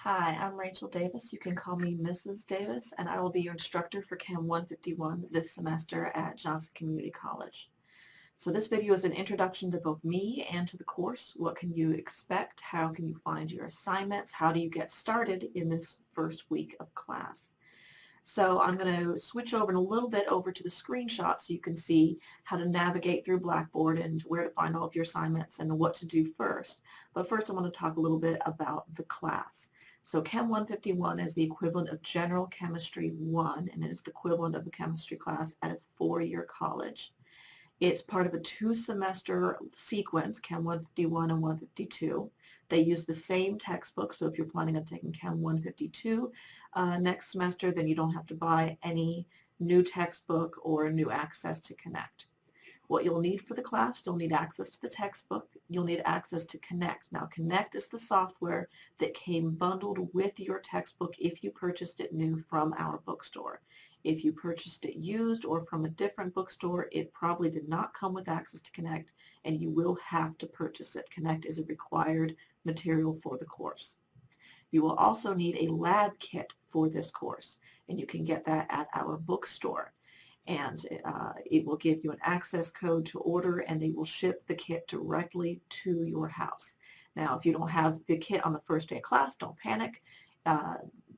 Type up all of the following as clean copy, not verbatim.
Hi, I'm Rachel Davis. You can call me Mrs. Davis, and I will be your instructor for Chem 151 this semester at Johnston Community College. So this video is an introduction to both me and to the course. What can you expect? How can you find your assignments? How do you get started in this first week of class? So I'm going to switch over in a little bit over to the screenshot so you can see how to navigate through Blackboard and where to find all of your assignments and what to do first. But first I want to talk a little bit about the class. So Chem 151 is the equivalent of General Chemistry 1, and it is the equivalent of a chemistry class at a four-year college. It's part of a two-semester sequence, Chem 151 and 152. They use the same textbook, so if you're planning on taking Chem 152 next semester, then you don't have to buy any new textbook or new access to Connect. What you'll need for the class, you'll need access to the textbook, you'll need access to Connect. Now Connect is the software that came bundled with your textbook if you purchased it new from our bookstore. If you purchased it used or from a different bookstore, it probably did not come with access to Connect, and you will have to purchase it. Connect is a required material for the course. You will also need a lab kit for this course, and you can get that at our bookstore. And it will give you an access code to order, and they will ship the kit directly to your house. Now, if you don't have the kit on the first day of class, don't panic.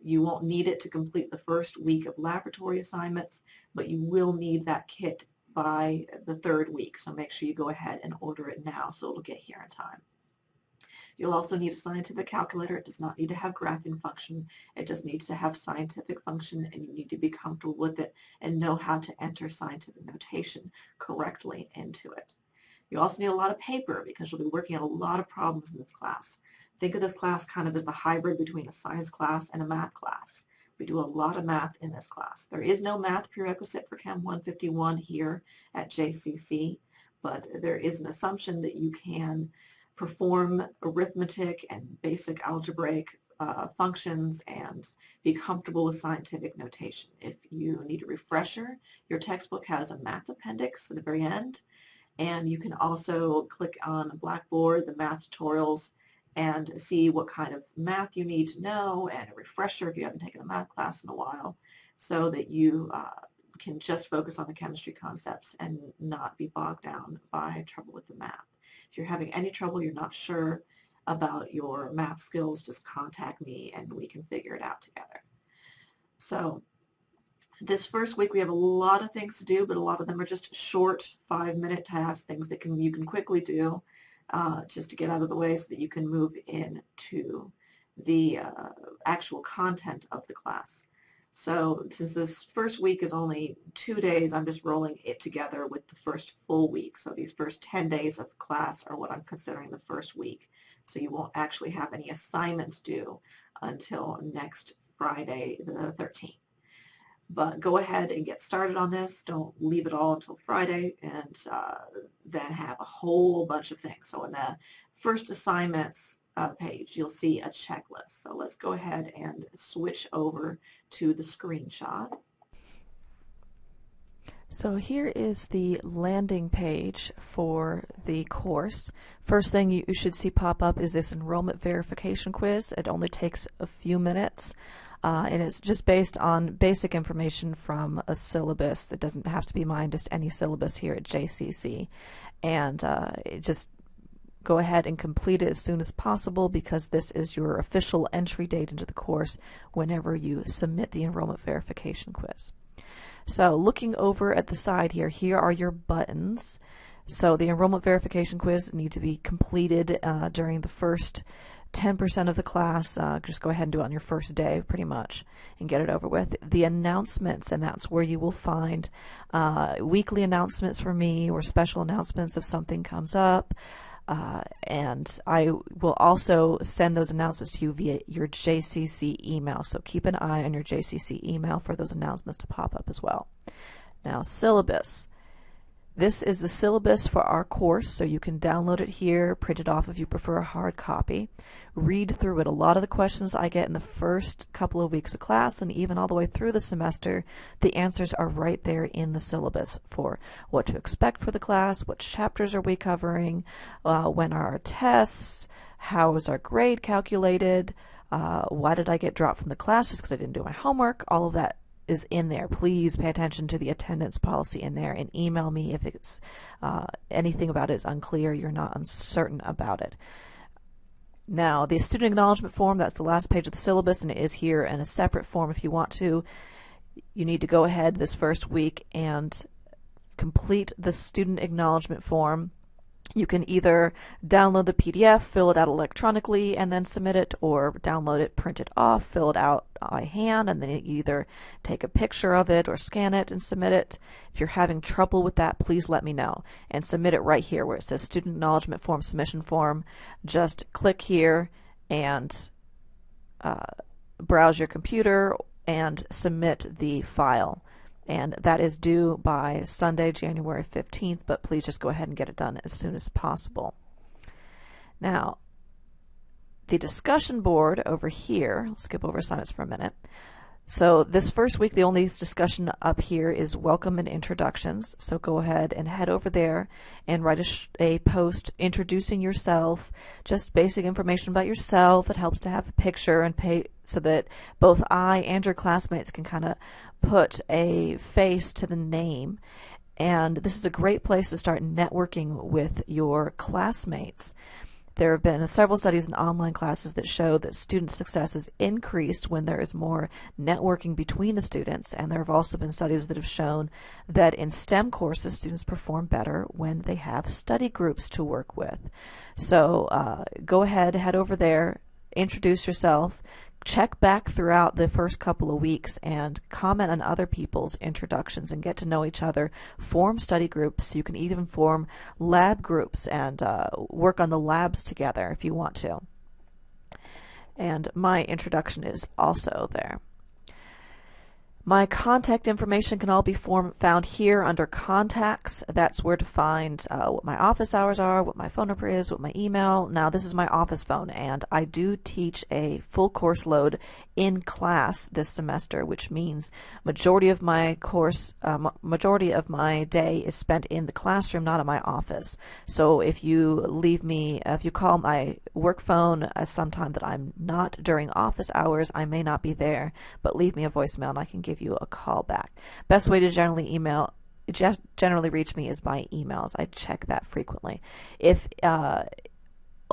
You won't need it to complete the first week of laboratory assignments, but you will need that kit by the third week. So make sure you go ahead and order it now so it'll get here in time. You'll also need a scientific calculator. It does not need to have graphing function. It just needs to have scientific function, and you need to be comfortable with it and know how to enter scientific notation correctly into it. You also need a lot of paper because you'll be working on a lot of problems in this class. Think of this class kind of as the hybrid between a science class and a math class. We do a lot of math in this class. There is no math prerequisite for Chem 151 here at JCC, but there is an assumption that you can perform arithmetic and basic algebraic functions and be comfortable with scientific notation. If you need a refresher, your textbook has a math appendix at the very end, and you can also click on Blackboard, the math tutorials, and see what kind of math you need to know, and a refresher if you haven't taken a math class in a while, so that you can just focus on the chemistry concepts and not be bogged down by trouble with the math. If you're having any trouble, you're not sure about your math skills, just contact me and we can figure it out together. So this first week we have a lot of things to do, but a lot of them are just short 5-minute tasks, things that you can quickly do just to get out of the way so that you can move into the actual content of the class. So since this first week is only 2 days, I'm just rolling it together with the first full week. So these first 10 days of class are what I'm considering the first week. So you won't actually have any assignments due until next Friday, the 13th. But go ahead and get started on this. Don't leave it all until Friday, and then have a whole bunch of things. So in the first assignments page, you'll see a checklist. So let's go ahead and switch over to the screenshot. So here is the landing page for the course. First thing you should see pop up is this enrollment verification quiz. It only takes a few minutes, and it's just based on basic information from a syllabus. It doesn't have to be mine, just any syllabus here at JCC. And just go ahead and complete it as soon as possible, because this is your official entry date into the course whenever you submit the enrollment verification quiz. So looking over at the side here, here are your buttons. So the enrollment verification quiz need to be completed during the first 10% of the class. Just go ahead and do it on your first day pretty much and get it over with. The announcements, and that's where you will find weekly announcements from me or special announcements if something comes up. And I will also send those announcements to you via your JCC email. So keep an eye on your JCC email for those announcements to pop up as well. Now, syllabus. This is the syllabus for our course, so you can download it here, print it off if you prefer a hard copy. Read through it. A lot of the questions I get in the first couple of weeks of class and even all the way through the semester, the answers are right there in the syllabus for what to expect for the class, what chapters are we covering, when are our tests, how is our grade calculated, why did I get dropped from the class? Just because I didn't do my homework. All of that is in there. Please pay attention to the attendance policy in there and email me if it's anything about it is unclear, you're not uncertain about it. Now, the student acknowledgement form, that's the last page of the syllabus, and it is here in a separate form if you want to. You need to go ahead this first week and complete the student acknowledgement form. You can either download the PDF, fill it out electronically, and then submit it, or download it, print it off, fill it out by hand, and then you either take a picture of it or scan it and submit it. If you're having trouble with that, please let me know and submit it right here where it says Student Acknowledgement Form, Submission Form. Just click here and browse your computer and submit the file. And that is due by Sunday, January 15th, but please just go ahead and get it done as soon as possible. Now, the discussion board over here, I'll skip over assignments for a minute. So this first week, the only discussion up here is welcome and introductions. So go ahead and head over there and write a post introducing yourself, just basic information about yourself. It helps to have a picture and so that both I and your classmates can kind of put a face to the name. And this is a great place to start networking with your classmates. There have been several studies in online classes that show that student success is increased when there is more networking between the students, and there have also been studies that have shown that in STEM courses students perform better when they have study groups to work with. So go ahead, head over there, introduce yourself, check back throughout the first couple of weeks and comment on other people's introductions and get to know each other. Form study groups. You can even form lab groups and work on the labs together if you want to. And my introduction is also there. My contact information can all be found here under contacts. That's where to find what my office hours are, what my phone number is, what my email. Now, this is my office phone, and I do teach a full course load in class this semester, which means majority of my day is spent in the classroom, not in my office. So if you call my work phone at some time that I'm not during office hours, I may not be there, but leave me a voicemail and I can give you a call back. Best way to generally reach me is by emails. I check that frequently. If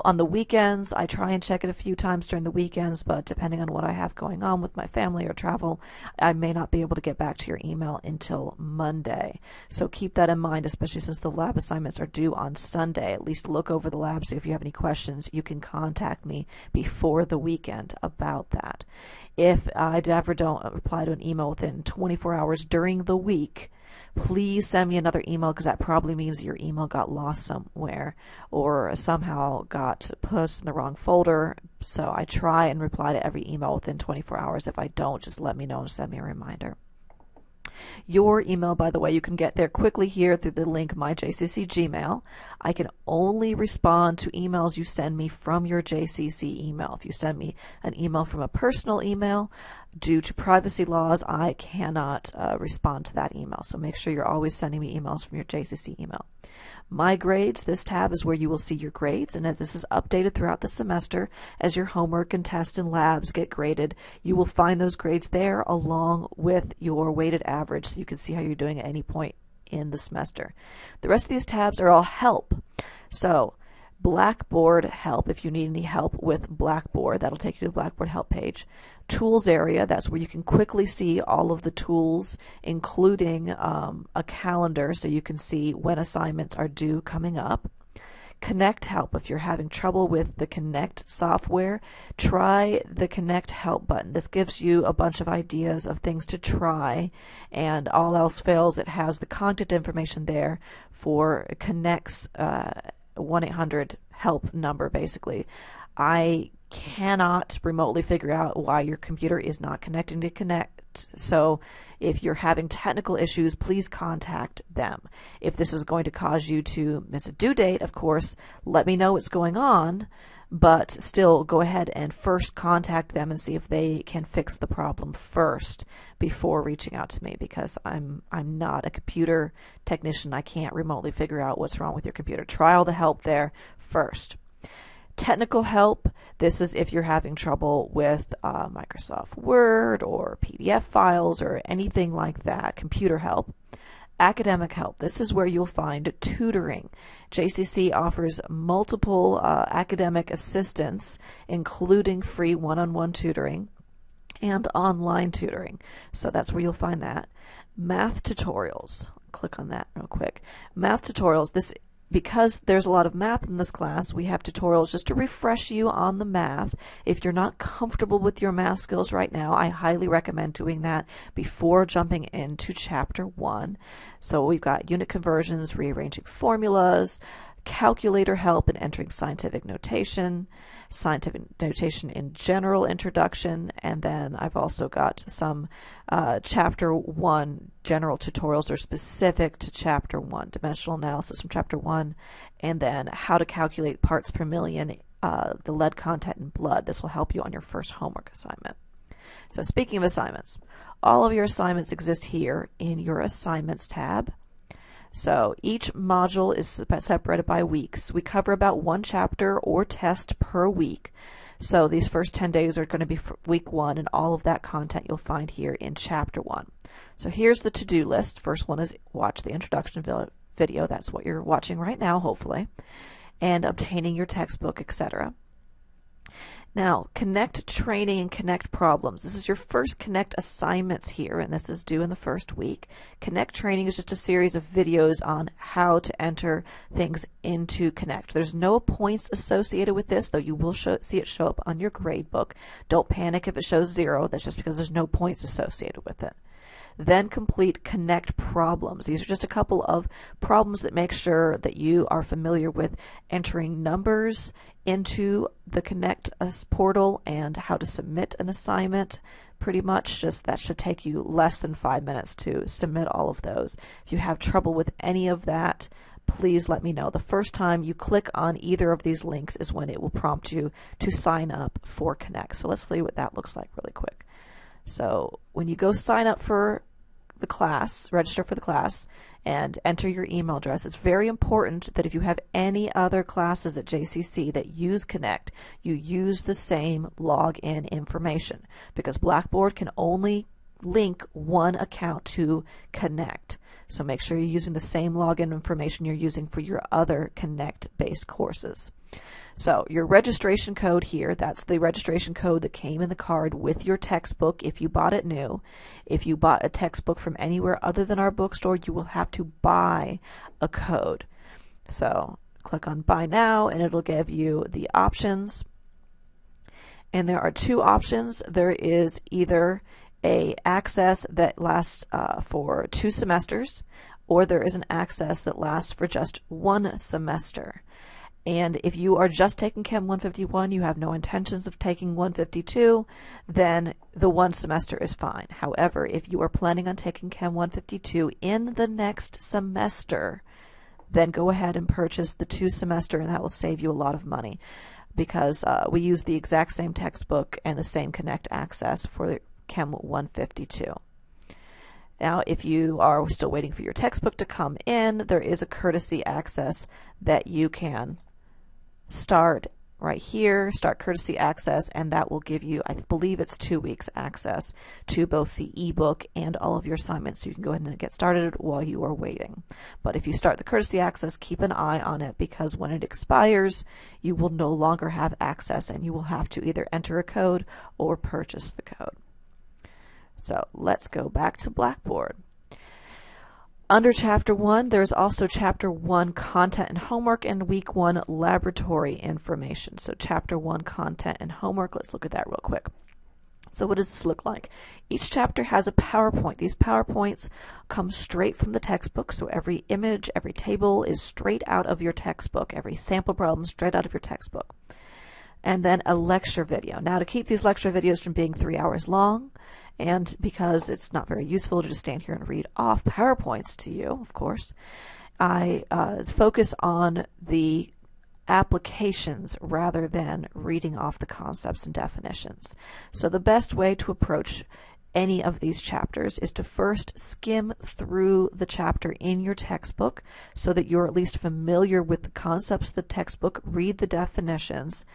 on the weekends, I try and check it a few times during the weekends, but depending on what I have going on with my family or travel, I may not be able to get back to your email until Monday. So keep that in mind, especially since the lab assignments are due on Sunday. At least look over the labs. If you have any questions, you can contact me before the weekend about that. If I ever don't reply to an email within 24 hours during the week, please send me another email, because that probably means your email got lost somewhere or somehow got pushed in the wrong folder. So I try and reply to every email within 24 hours. If I don't, just let me know and send me a reminder. Your email, by the way, you can get there quickly here through the link My JCC Gmail. I can only respond to emails you send me from your JCC email. If you send me an email from a personal email, due to privacy laws, I cannot respond to that email. So make sure you're always sending me emails from your JCC email. My grades, this tab is where you will see your grades, and this is updated throughout the semester as your homework and tests and labs get graded. You will find those grades there along with your weighted average, so you can see how you're doing at any point in the semester. The rest of these tabs are all help. So Blackboard help, if you need any help with Blackboard, that'll take you to the Blackboard help page. Tools area, that's where you can quickly see all of the tools, including a calendar, so you can see when assignments are due coming up. Connect help, if you're having trouble with the Connect software, try the Connect help button. This gives you a bunch of ideas of things to try, and all else fails, it has the contact information there for Connect's 1-800 help number. Basically, I cannot remotely figure out why your computer is not connecting to Connect. So if you're having technical issues, please contact them. If this is going to cause you to miss a due date, of course, let me know what's going on, but still go ahead and first contact them and see if they can fix the problem first before reaching out to me, because I'm not a computer technician. I can't remotely figure out what's wrong with your computer. Try all the help there first. Technical help, this is if you're having trouble with Microsoft Word or PDF files or anything like that, computer help. Academic help, this is where you'll find tutoring. JCC offers multiple academic assistance, including free one-on-one tutoring and online tutoring. So that's where you'll find that. Math tutorials, click on that real quick. Math tutorials, because there's a lot of math in this class, we have tutorials just to refresh you on the math. If you're not comfortable with your math skills right now, I highly recommend doing that before jumping into Chapter 1. So we've got unit conversions, rearranging formulas, calculator help in entering scientific notation in general introduction, and then I've also got some Chapter 1 general tutorials that are specific to Chapter 1, dimensional analysis from Chapter 1, and then how to calculate parts per million, the lead content in blood. This will help you on your first homework assignment. So speaking of assignments, all of your assignments exist here in your Assignments tab. So each module is separated by weeks. We cover about one chapter or test per week. So these first 10 days are going to be for week 1, and all of that content you'll find here in Chapter 1. So here's the to-do list. First one is watch the introduction video. That's what you're watching right now, hopefully. And obtaining your textbook, etc. Now, connect training and connect problems. This is your first connect assignments here, and this is due in the first week. Connect training is just a series of videos on how to enter things into Connect. There's no points associated with this, though you will see it show up on your grade book. Don't panic if it shows 0. That's just because there's no points associated with it. Then complete Connect problems. These are just a couple of problems that make sure that you are familiar with entering numbers into the Connect portal and how to submit an assignment. Pretty much just that should take you less than 5 minutes to submit all of those. If you have trouble with any of that, please let me know. The first time you click on either of these links is when it will prompt you to sign up for Connect. So let's see what that looks like really quick. So when you go sign up for the class, register for the class, and enter your email address, it's very important that if you have any other classes at JCC that use Connect, you use the same login information, because Blackboard can only link one account to Connect. So make sure you're using the same login information you're using for your other Connect-based courses. So your registration code here, that's the registration code that came in the card with your textbook if you bought it new. If you bought a textbook from anywhere other than our bookstore, you will have to buy a code. So click on Buy Now, and it'll give you the options. And there are two options. There is either a access that lasts for 2 semesters, or there is an access that lasts for just 1 semester. And if you are just taking Chem 151, you have no intentions of taking 152, then the 1 semester is fine. However, if you are planning on taking Chem 152 in the next semester, then go ahead and purchase the 2 semester, and that will save you a lot of money, because we use the exact same textbook and the same Connect access for the Chem 152. Now, if you are still waiting for your textbook to come in, there is a courtesy access that you can start right here, start courtesy access, and that will give you, I believe it's 2 weeks access to both the ebook and all of your assignments, so you can go ahead and get started while you are waiting. But if you start the courtesy access, keep an eye on it, because when it expires, you will no longer have access, and you will have to either enter a code or purchase the code. So let's go back to Blackboard. Under Chapter 1, there's also Chapter 1 Content and Homework and Week 1 Laboratory Information. So Chapter 1 Content and Homework, let's look at that real quick. So what does this look like? Each chapter has a PowerPoint. These PowerPoints come straight from the textbook, so every image, every table is straight out of your textbook, every sample problem straight out of your textbook. And then a lecture video. Now, to keep these lecture videos from being 3 hours long, and because it's not very useful to just stand here and read off PowerPoints to you, of course, I focus on the applications rather than reading off the concepts and definitions. So the best way to approach any of these chapters is to first skim through the chapter in your textbook so that you're at least familiar with the concepts of the textbook, read the definitions,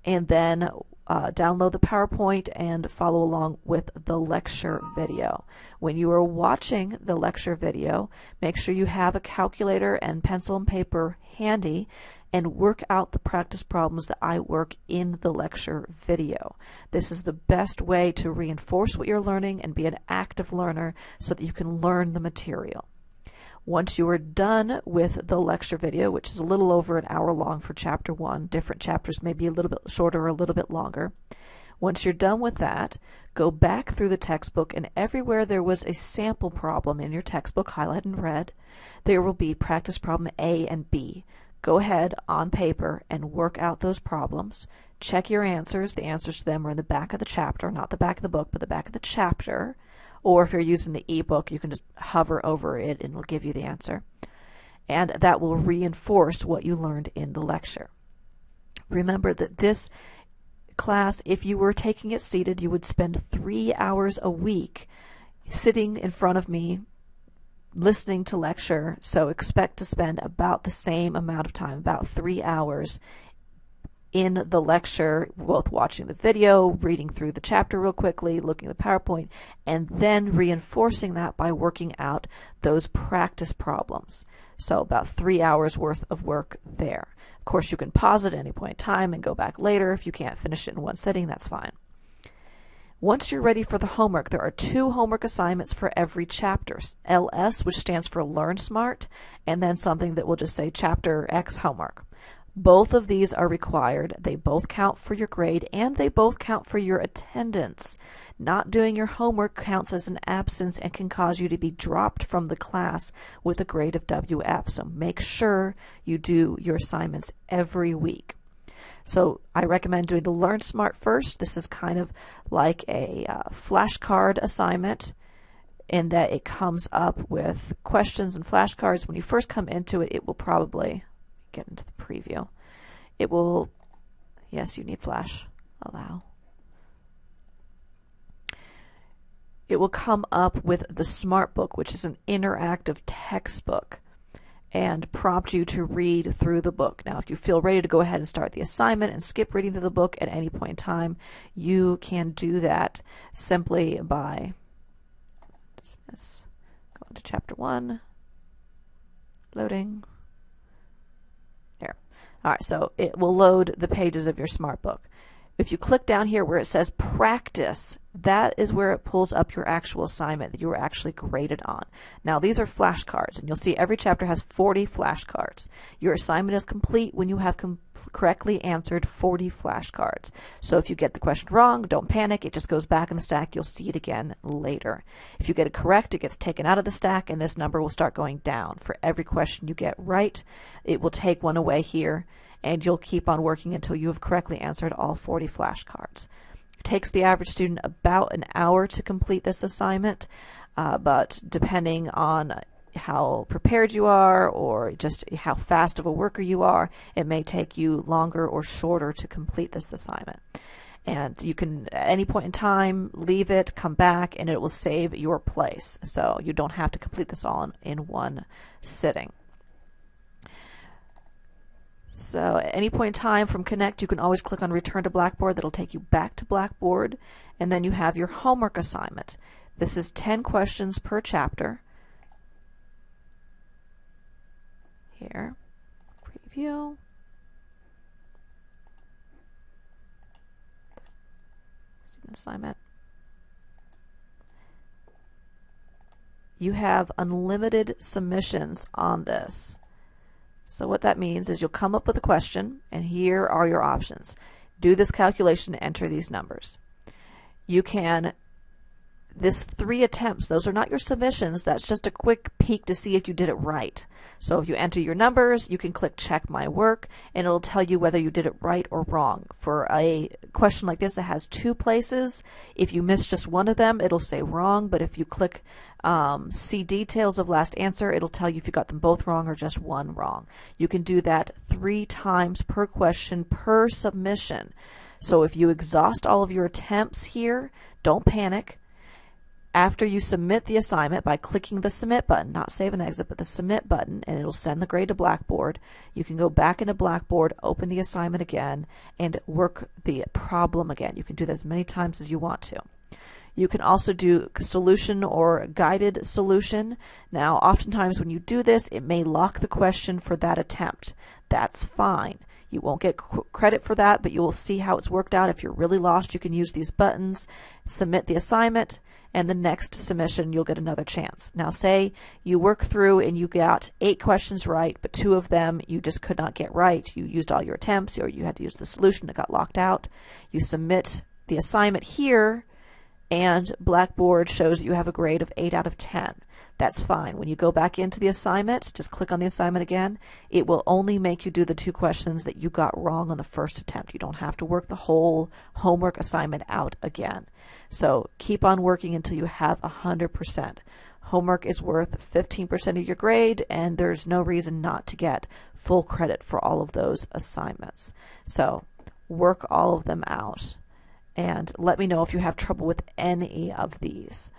and then download the PowerPoint and follow along with the lecture video. When you are watching the lecture video, make sure you have a calculator and pencil and paper handy and work out the practice problems that I work in the lecture video. This is the best way to reinforce what you're learning and be an active learner so that you can learn the material. Once you are done with the lecture video, which is a little over an hour long for chapter 1, different chapters may be a little bit shorter or a little bit longer. Once you're done with that, go back through the textbook, and everywhere there was a sample problem in your textbook, highlighted in red, there will be practice problem A and B. Go ahead on paper and work out those problems. Check your answers. The answers to them are in the back of the chapter, not the back of the book, but the back of the chapter. Or if you're using the ebook, you can just hover over it and it'll give you the answer. And that will reinforce what you learned in the lecture. Remember that this class, if you were taking it seated, you would spend 3 hours a week sitting in front of me listening to lecture, so expect to spend about the same amount of time, about 3 hours in the lecture, both watching the video, reading through the chapter real quickly, looking at the PowerPoint, and then reinforcing that by working out those practice problems. So about 3 hours worth of work there. Of course, you can pause it at any point in time and go back later. If you can't finish it in one sitting, that's fine. Once you're ready for the homework, there are 2 homework assignments for every chapter. LS, which stands for Learnsmart, and then something that will just say Chapter X homework. Both of these are required. They both count for your grade, and they both count for your attendance. Not doing your homework counts as an absence and can cause you to be dropped from the class with a grade of WF. So make sure you do your assignments every week. So I recommend doing the Learnsmart first. This is kind of like a flashcard assignment in that it comes up with questions and flashcards. When you first come into it, it will probably get into the preview. It will, yes, you need flash, allow. It will come up with the Smart Book, which is an interactive textbook, and prompt you to read through the book. Now, if you feel ready to go ahead and start the assignment and skip reading through the book at any point in time, you can do that simply by dismiss, going to chapter 1, loading. There. All right, so it will load the pages of your Smart Book. If you click down here where it says practice, that is where it pulls up your actual assignment that you were actually graded on. Now these are flashcards, and you'll see every chapter has 40 flashcards. Your assignment is complete when you have correctly answered 40 flashcards. So if you get the question wrong, don't panic. It just goes back in the stack. You'll see it again later. If you get it correct, it gets taken out of the stack, and this number will start going down. For every question you get right, it will take one away here, and you'll keep on working until you have correctly answered all 40 flashcards. It takes the average student about an hour to complete this assignment, but depending on how prepared you are or just how fast of a worker you are, it may take you longer or shorter to complete this assignment. And you can, at any point in time, leave it, come back, and it will save your place. So you don't have to complete this all in one sitting. So at any point in time from Connect, you can always click on Return to Blackboard. That'll take you back to Blackboard. And then you have your homework assignment. This is 10 questions per chapter. Here, preview. Student assignment. You have unlimited submissions on this. So what that means is you'll come up with a question, and here are your options. Do this calculation, enter these numbers. You can, this 3 attempts, those are not your submissions, that's just a quick peek to see if you did it right. So if you enter your numbers, you can click check my work, and it'll tell you whether you did it right or wrong. For a question like this that has 2 places, if you miss just one of them, it'll say wrong, but if you click see details of last answer, it'll tell you if you got them both wrong or just one wrong. You can do that 3 times per question per submission. So if you exhaust all of your attempts here, don't panic. After you submit the assignment by clicking the submit button, not save and exit, but the submit button, and it'll send the grade to Blackboard, you can go back into Blackboard, open the assignment again, and work the problem again. You can do that as many times as you want to. You can also do solution or guided solution. Now, oftentimes when you do this, it may lock the question for that attempt. That's fine. You won't get credit for that, but you will see how it's worked out. If you're really lost, you can use these buttons, submit the assignment, and the next submission you'll get another chance. Now say you work through and you got 8 questions right, but 2 of them you just could not get right. You used all your attempts, or you had to use the solution that got locked out. You submit the assignment here, and Blackboard shows that you have a grade of 8 out of 10. That's fine. When you go back into the assignment, just click on the assignment again. It will only make you do the 2 questions that you got wrong on the first attempt. You don't have to work the whole homework assignment out again. So keep on working until you have 100%. Homework is worth 15% of your grade, and there's no reason not to get full credit for all of those assignments. So work all of them out, and let me know if you have trouble with any of these.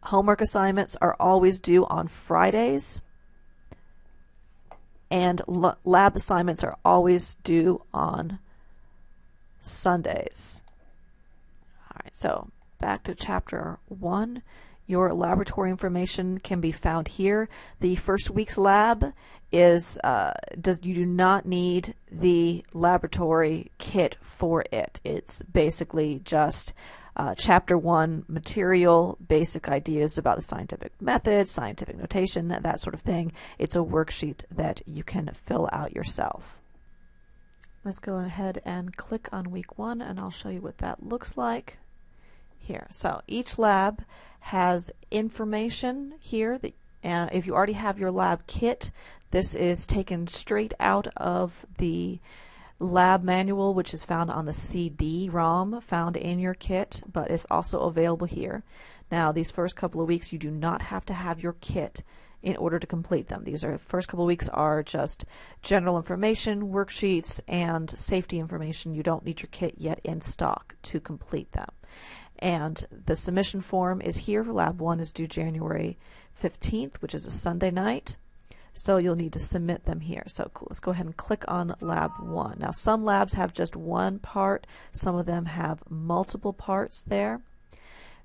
Homework assignments are always due on Fridays, and lab assignments are always due on Sundays. All right, so back to Chapter 1. Your laboratory information can be found here. The first week's lab is, you do not need the laboratory kit for it. It's basically just Chapter 1 material, basic ideas about the scientific method, scientific notation, that sort of thing. It's a worksheet that you can fill out yourself. Let's go ahead and click on week 1, and I'll show you what that looks like here. So each lab has information here, and if you already have your lab kit, this is taken straight out of the lab manual, which is found on the CD-ROM found in your kit, but it's also available here. Now, these first couple of weeks, you do not have to have your kit in order to complete them. These first couple of weeks are just general information, worksheets, and safety information. You don't need your kit yet in stock to complete them. And the submission form is here. Lab 1 is due January 15th, which is a Sunday night. So you'll need to submit them here. So cool. Let's go ahead and click on Lab 1. Now some labs have just one part. Some of them have multiple parts there.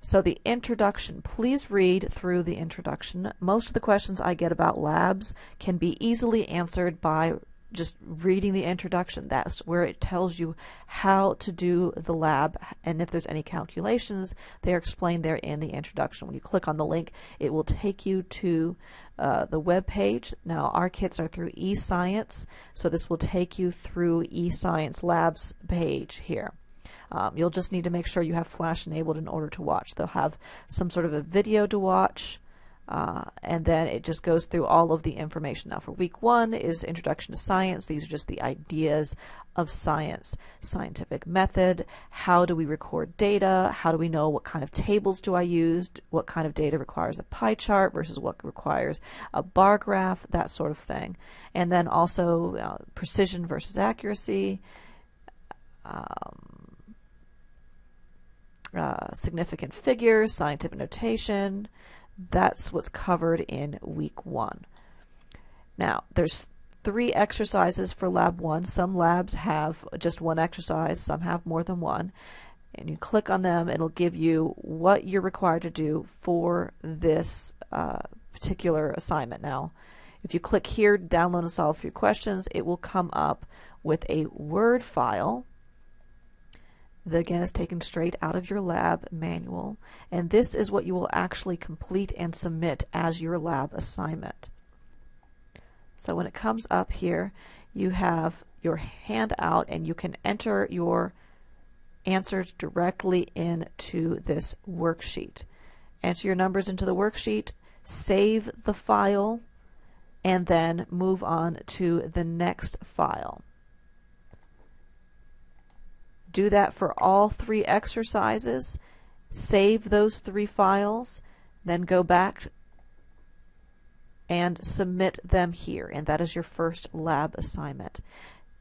So the introduction, please read through the introduction. Most of the questions I get about labs can be easily answered by just reading the introduction. That's where it tells you how to do the lab, and if there's any calculations, they're explained there in the introduction. When you click on the link, it will take you to the web page. Now our kits are through eScience, so this will take you through eScience Labs page here. You'll just need to make sure you have Flash enabled in order to watch. They'll have some sort of a video to watch, and then it just goes through all of the information. Now for week 1 is Introduction to Science. These are just the ideas of science. Scientific method, how do we record data, how do we know what kind of tables do I use, what kind of data requires a pie chart versus what requires a bar graph, that sort of thing. And then also precision versus accuracy, significant figures, scientific notation. That's what's covered in week 1. Now, there's 3 exercises for Lab 1. Some labs have just 1 exercise, some have more than 1. And you click on them, it'll give you what you're required to do for this particular assignment. Now, if you click here, download and solve a few questions, it will come up with a Word file that again is taken straight out of your lab manual, and this is what you will actually complete and submit as your lab assignment. So when it comes up here, you have your handout and you can enter your answers directly into this worksheet. Enter your numbers into the worksheet, save the file, and then move on to the next file. Do that for all 3 exercises. Save those 3 files, then go back and submit them here, and that is your first lab assignment.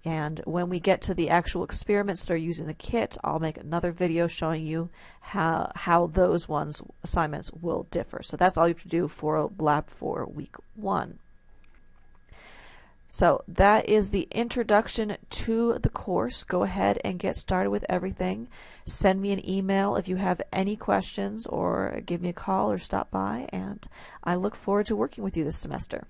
And when we get to the actual experiments that are using the kit, I'll make another video showing you how those assignments will differ. So that's all you have to do for lab for week 1. So that is the introduction to the course. Go ahead and get started with everything. Send me an email if you have any questions, or give me a call or stop by, and I look forward to working with you this semester.